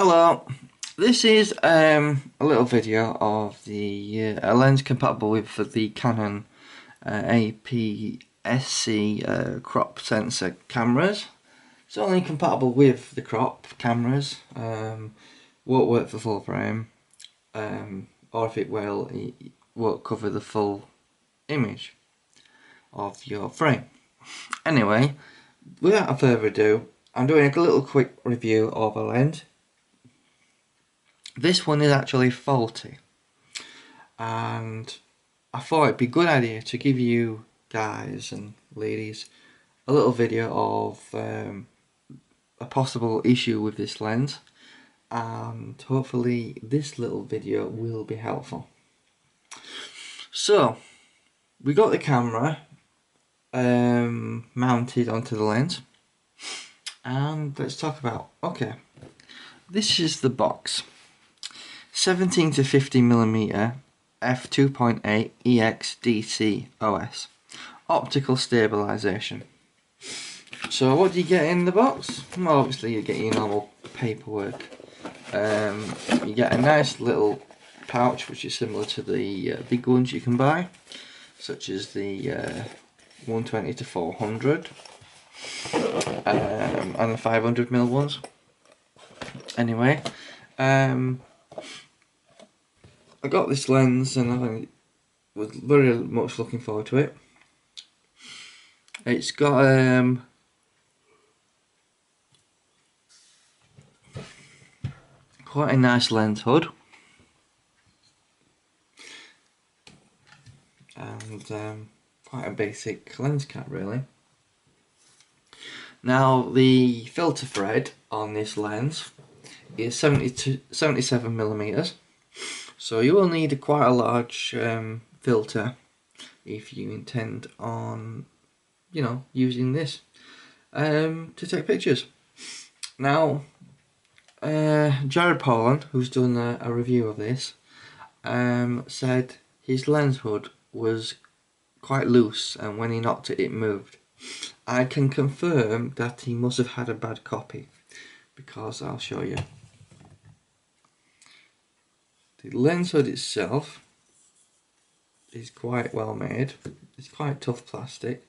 Hello, this is a little video of the a lens compatible with the Canon APS-C crop sensor cameras. It's only compatible with the crop cameras, won't work for full frame, or if it will, it won't cover the full image of your frame. Anyway, without further ado, I'm doing a little quick review of a lens. This one is actually faulty, and I thought it'd be a good idea to give you guys and ladies a little video of a possible issue with this lens, and hopefully this little video will be helpful. So we got the camera mounted onto the lens, and let's talk about, okay, this is the box. 17 to 50mm f2.8 EX-DC OS optical stabilization. So what do you get in the box? Well, obviously you get your normal paperwork. You get a nice little pouch which is similar to the big ones you can buy, such as the 120 to 400 and the 500mm ones. Anyway, I got this lens and I was very much looking forward to it. It's got quite a nice lens hood, and quite a basic lens cap really. Now the filter thread on this lens is 77mm. So you will need quite a large filter if you intend on, using this to take pictures. Now, Jared Poland, who's done a review of this, said his lens hood was quite loose, and when he knocked it, it moved. I can confirm that he must have had a bad copy, because I'll show you. The lens hood itself is quite well made. It's quite tough plastic.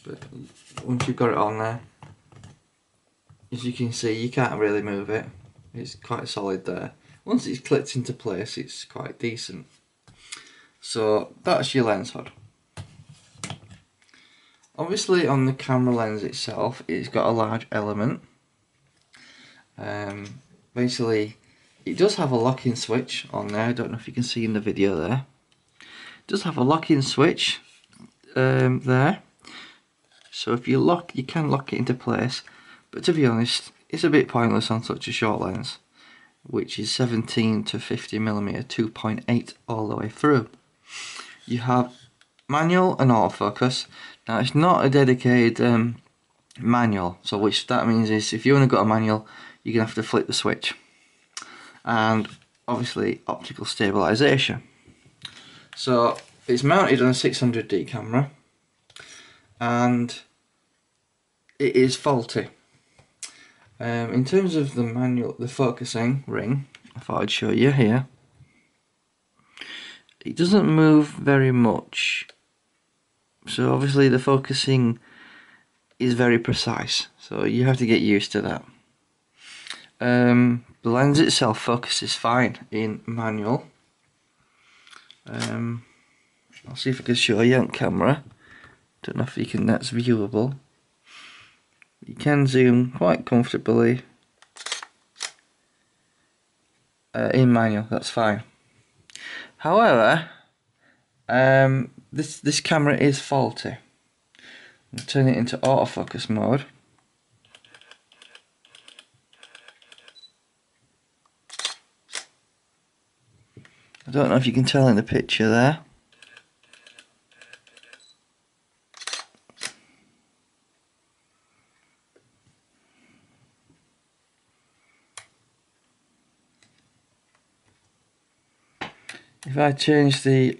But once you've got it on there, as you can see, you can't really move it. It's quite solid there. Once it's clicked into place, it's quite decent. So that's your lens hood. Obviously on the camera lens itself, it's got a large element. Basically, it does have a locking switch on there. I don't know if you can see in the video there. It does have a locking switch there. So if you lock, you can lock it into place. But to be honest, it's a bit pointless on such a short lens, which is 17 to 50mm 2.8 all the way through. You have manual and autofocus. Now it's not a dedicated manual, so which that means is if you only got a manual, you're gonna have to flip the switch. And obviously optical stabilization. So it's mounted on a 600D camera, and it is faulty. In terms of the manual, the focusing ring, I thought I'd show you here. It doesn't move very much, so obviously the focusing is very precise, so you have to get used to that. The lens itself focuses fine in manual. I'll see if I can show you on camera. Don't know if you can, that's viewable. You can zoom quite comfortably in manual, that's fine. However, this camera is faulty. I'll turn it into autofocus mode. I don't know if you can tell in the picture there. If I change the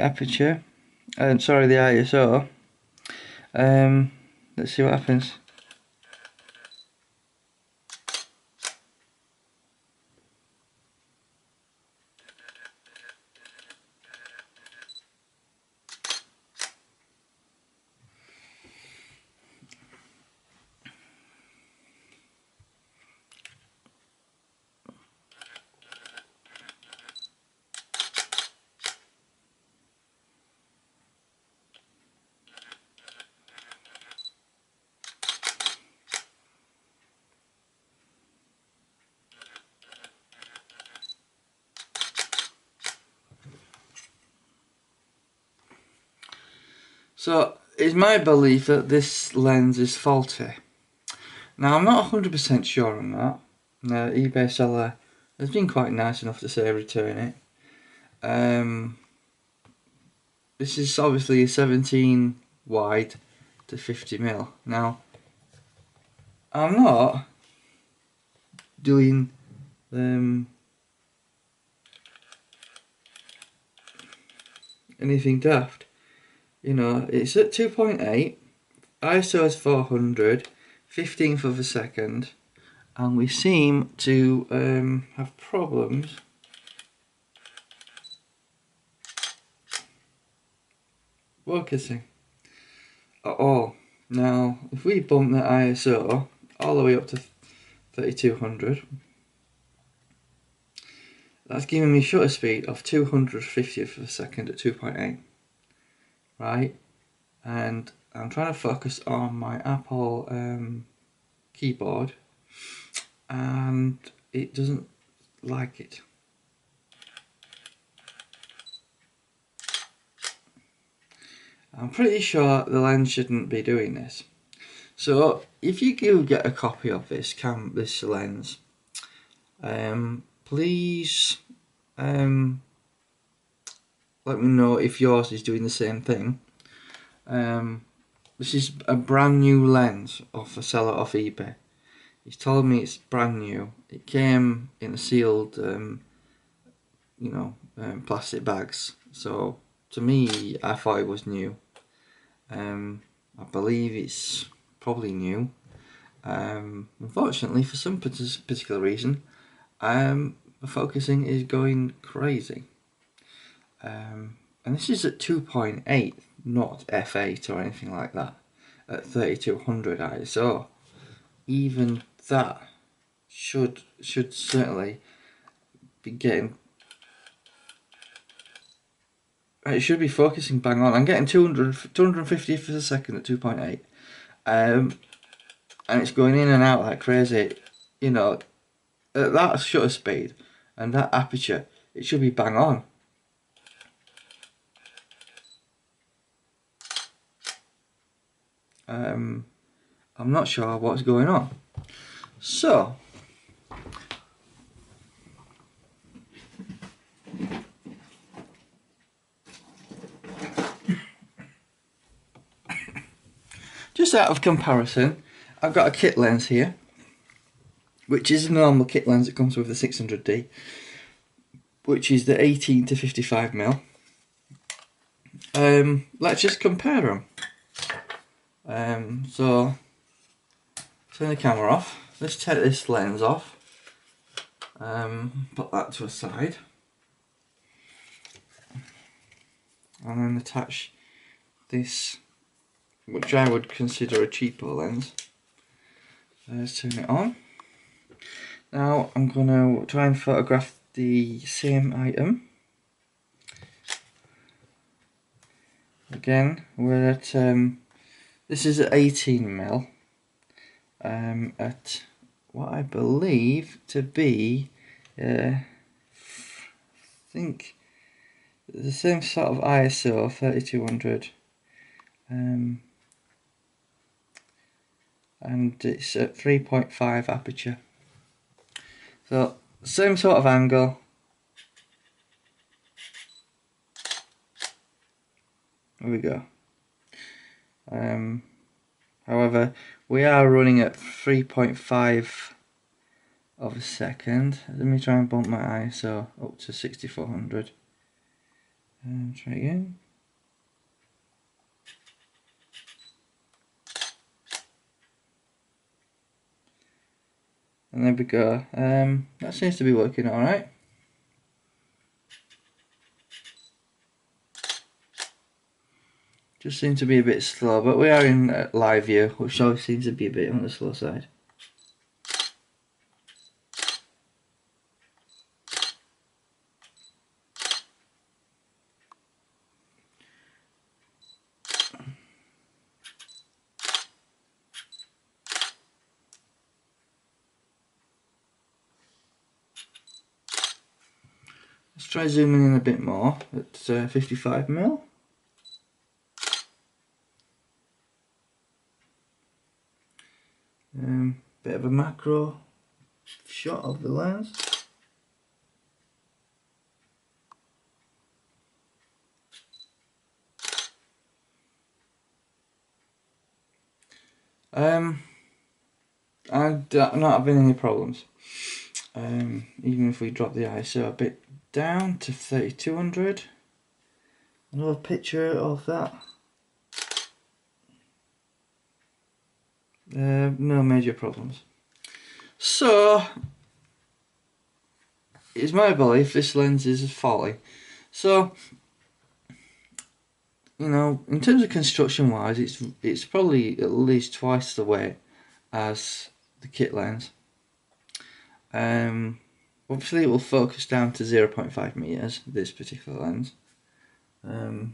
aperture sorry, the ISO. Let's see what happens. So, it's my belief that this lens is faulty. Now, I'm not 100% sure on that. The eBay seller has been quite nice enough to say return it. This is obviously a 17 wide to 50mm. Now, I'm not doing anything daft. You know, it's at 2.8, ISO is 400, 15th of a second, and we seem to have problems focusing at all. Now, if we bump the ISO all the way up to 3200, that's giving me shutter speed of 250th of a second at 2.8, right? And I'm trying to focus on my Apple keyboard, and it doesn't like it. I'm pretty sure the lens shouldn't be doing this. So if you do get a copy of this lens, please let me know if yours is doing the same thing. This is a brand new lens off a seller off eBay. He's told me it's brand new. It came in a sealed, plastic bags. So to me, I thought it was new. I believe it's probably new. Unfortunately, for some particular reason, the focusing is going crazy. And this is at 2.8, not f8 or anything like that, at 3200 ISO. Even that should certainly be getting. It should be focusing bang on. I'm getting 250 for a second at 2.8, and it's going in and out like crazy. You know, at that shutter speed and that aperture, it should be bang on. I'm not sure what's going on. So, just out of comparison, I've got a kit lens here, which is a normal kit lens that comes with the 600D, which is the 18 to 55mm. Let's just compare them. So, turn the camera off. Let's take this lens off. Put that to a side. And then attach this, which I would consider a cheaper lens. Let's turn it on. Now I'm going to try and photograph the same item. Again, we're at, this is at 18mm, at what I believe to be, I think, the same sort of ISO, 3200, and it's at 3.5 aperture. So, same sort of angle. There we go. However, we are running at 3.5 of a second. Let me try and bump my ISO up to 6400. And try again. And there we go. That seems to be working alright. Just seems to be a bit slow, but we are in live view, which always seems to be a bit on the slow side. Let's try zooming in a bit more at 55mm. Bit of a macro shot of the lens. And I'm not having any problems. Even if we drop the ISO a bit down to 3200. Another picture of that. No major problems. So, it's my belief this lens is folly. So, you know, in terms of construction wise, it's probably at least twice the weight as the kit lens. Obviously it will focus down to 0.5 meters, this particular lens. I'll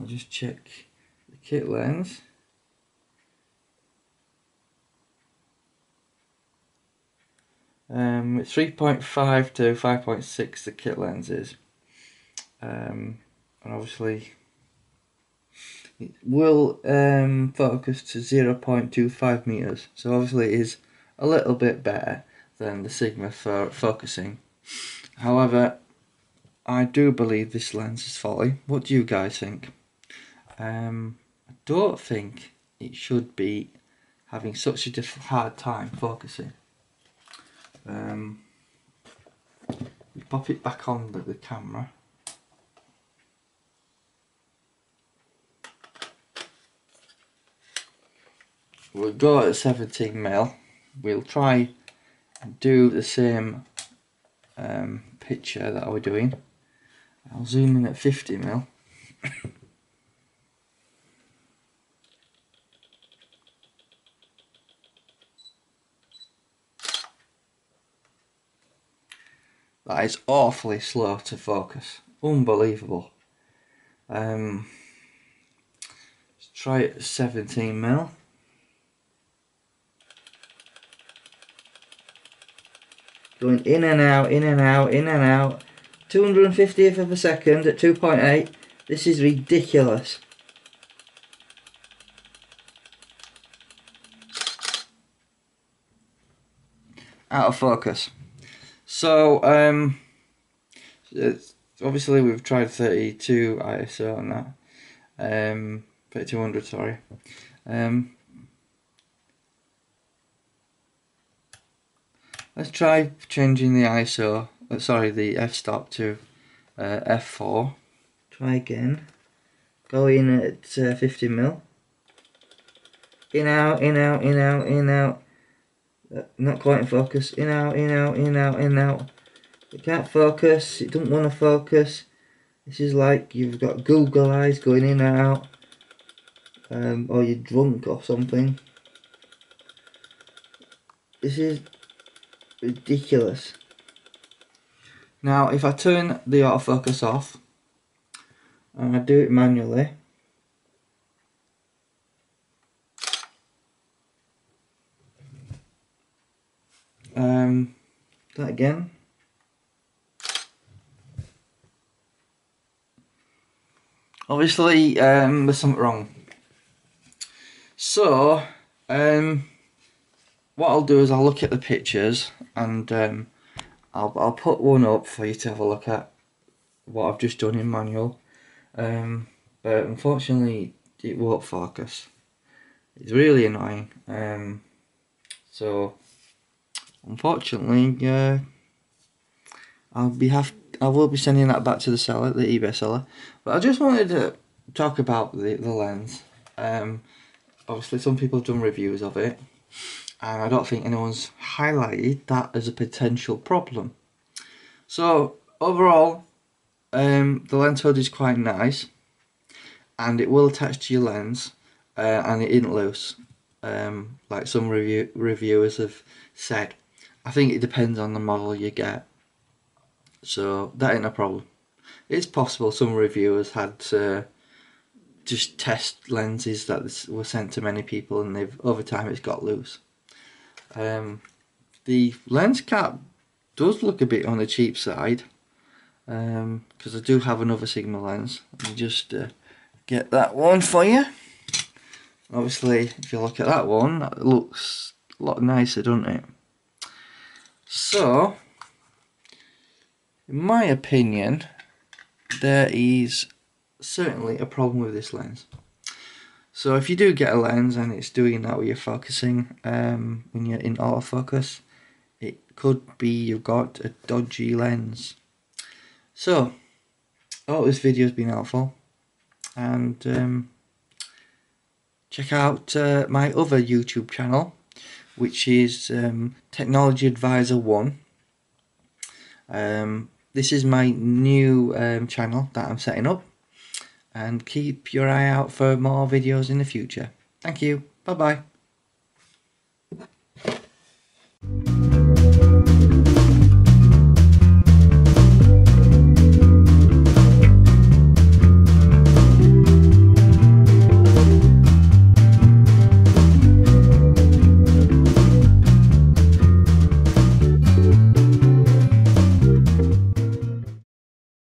just check the kit lens. It's 3.5 to 5.6 the kit lens is. And obviously it will focus to 0.25 meters, so obviously it is a little bit better than the Sigma for focusing. However, I do believe this lens is folly. What do you guys think? I don't think it should be having such a hard time focusing. We pop it back on the camera. We'll go at 17mm. We'll try and do the same picture that I was doing. I'll zoom in at 50mm. That is awfully slow to focus. Unbelievable. Let's try it at 17mm. Going in and out, in and out, in and out. 250th of a second at 2.8. This is ridiculous. Out of focus. So, obviously we've tried 32 ISO on that. 3200, sorry. Let's try changing the ISO, the f-stop to f4. Try again. Go in at 50mm. In, out, in, out, in, out, in, out. Not quite in focus. In, out, in, out, in, out, in, out. It can't focus. It doesn't want to focus. This is like you've got Google eyes going in and out. Or you're drunk or something. This is ridiculous. Now if I turn the autofocus off and I do it manually, that again, obviously there's something wrong. So what I'll do is I'll look at the pictures and I'll put one up for you to have a look at what I've just done in manual, but unfortunately it won't focus. It's really annoying. So unfortunately I will be sending that back to the seller, the eBay seller. But I just wanted to talk about the lens. Obviously some people have done reviews of it. and I don't think anyone's highlighted that as a potential problem. So overall, the lens hood is quite nice, and it will attach to your lens, and it isn't loose, like some reviewers have said. I think it depends on the model you get, so that ain't a problem. It's possible some reviewers had just test lenses that were sent to many people, and they've over time it's got loose. The lens cap does look a bit on the cheap side, because I do have another Sigma lens. Let me just get that one for you. Obviously, if you look at that one, that looks a lot nicer, doesn't it? So, in my opinion, there is certainly a problem with this lens. So if you do get a lens and it's doing that with your focusing, when you're in autofocus, it could be you've got a dodgy lens. So, I hope this video has been helpful, and check out my other YouTube channel, which is Technology Advisor 1. This is my new channel that I'm setting up, and keep your eye out for more videos in the future. Thank you. Bye bye.